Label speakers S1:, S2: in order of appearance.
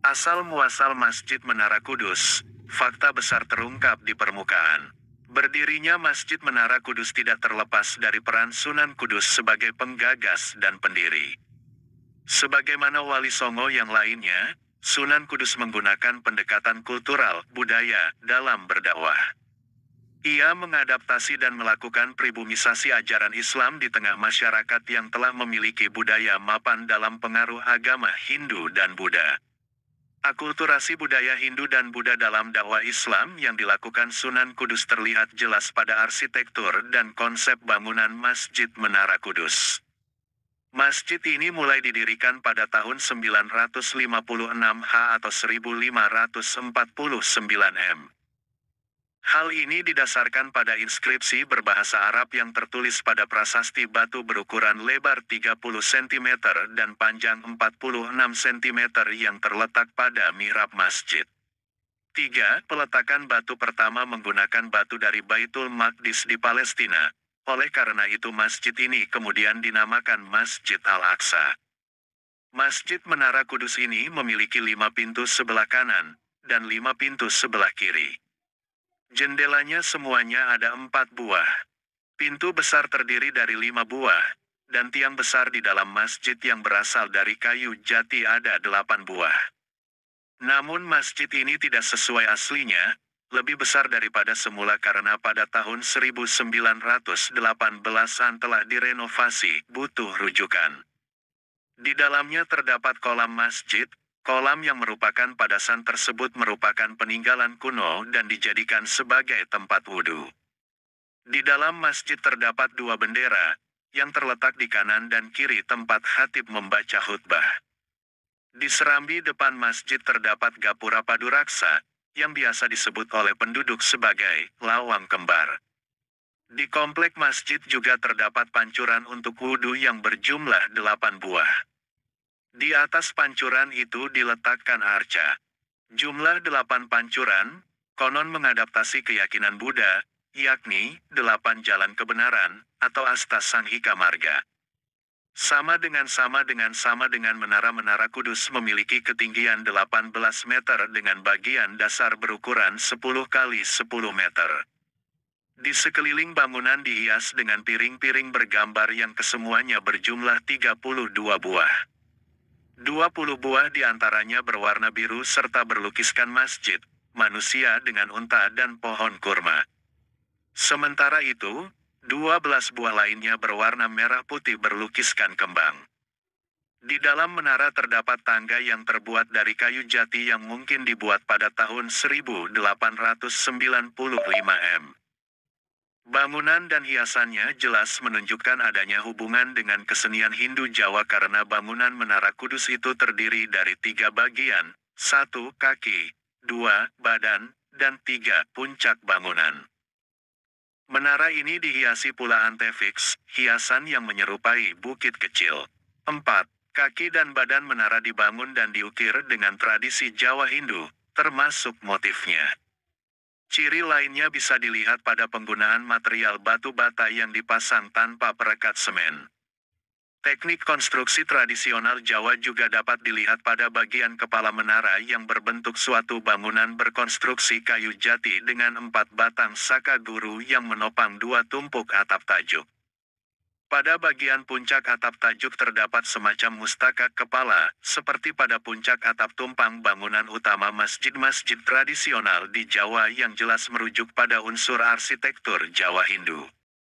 S1: Asal-muasal Masjid Menara Kudus, fakta besar terungkap di permukaan. Berdirinya Masjid Menara Kudus tidak terlepas dari peran Sunan Kudus sebagai penggagas dan pendiri. Sebagaimana Wali Songo yang lainnya, Sunan Kudus menggunakan pendekatan kultural, budaya, dalam berdakwah. Ia mengadaptasi dan melakukan pribumisasi ajaran Islam di tengah masyarakat yang telah memiliki budaya mapan dalam pengaruh agama Hindu dan Buddha. Akulturasi budaya Hindu dan Buddha dalam dakwah Islam yang dilakukan Sunan Kudus terlihat jelas pada arsitektur dan konsep bangunan Masjid Menara Kudus. Masjid ini mulai didirikan pada tahun 956 H atau 1549 M. Hal ini didasarkan pada inskripsi berbahasa Arab yang tertulis pada prasasti batu berukuran lebar 30 cm dan panjang 46 cm yang terletak pada mihrab masjid. 3. Peletakan batu pertama menggunakan batu dari Baitul Maqdis di Palestina. Oleh karena itu masjid ini kemudian dinamakan Masjid Al-Aqsa. Masjid Menara Kudus ini memiliki 5 pintu sebelah kanan dan 5 pintu sebelah kiri. Jendelanya semuanya ada 4 buah. Pintu besar terdiri dari 5 buah, dan tiang besar di dalam masjid yang berasal dari kayu jati ada 8 buah. Namun masjid ini tidak sesuai aslinya, lebih besar daripada semula karena pada tahun 1918-an telah direnovasi, butuh rujukan. Di dalamnya terdapat kolam masjid. Kolam yang merupakan padasan tersebut merupakan peninggalan kuno dan dijadikan sebagai tempat wudhu. Di dalam masjid terdapat 2 bendera, yang terletak di kanan dan kiri tempat khatib membaca khutbah. Di serambi depan masjid terdapat gapura paduraksa, yang biasa disebut oleh penduduk sebagai lawang kembar. Di komplek masjid juga terdapat pancuran untuk wudhu yang berjumlah 8 buah. Di atas pancuran itu diletakkan arca. Jumlah 8 pancuran, konon mengadaptasi keyakinan Buddha, yakni 8 jalan kebenaran, atau Asta Sanghika Marga. Sama dengan Menara-Menara Kudus memiliki ketinggian 18 meter dengan bagian dasar berukuran 10 kali 10 meter. Di sekeliling bangunan dihias dengan piring-piring bergambar yang kesemuanya berjumlah 32 buah. 20 buah diantaranya berwarna biru serta berlukiskan masjid, manusia dengan unta dan pohon kurma. Sementara itu, 12 buah lainnya berwarna merah putih berlukiskan kembang. Di dalam menara terdapat tangga yang terbuat dari kayu jati yang mungkin dibuat pada tahun 1895 M. Bangunan dan hiasannya jelas menunjukkan adanya hubungan dengan kesenian Hindu Jawa karena bangunan Menara Kudus itu terdiri dari 3 bagian, 1 kaki, 2 badan, dan 3 puncak bangunan. Menara ini dihiasi pula antefix, hiasan yang menyerupai bukit kecil. 4. Kaki dan badan menara dibangun dan diukir dengan tradisi Jawa Hindu, termasuk motifnya. Ciri lainnya bisa dilihat pada penggunaan material batu bata yang dipasang tanpa perekat semen. Teknik konstruksi tradisional Jawa juga dapat dilihat pada bagian kepala menara yang berbentuk suatu bangunan berkonstruksi kayu jati dengan 4 batang saka guru yang menopang 2 tumpuk atap tajuk. Pada bagian puncak atap tajuk terdapat semacam mustaka kepala, seperti pada puncak atap tumpang bangunan utama masjid-masjid tradisional di Jawa yang jelas merujuk pada unsur arsitektur Jawa Hindu.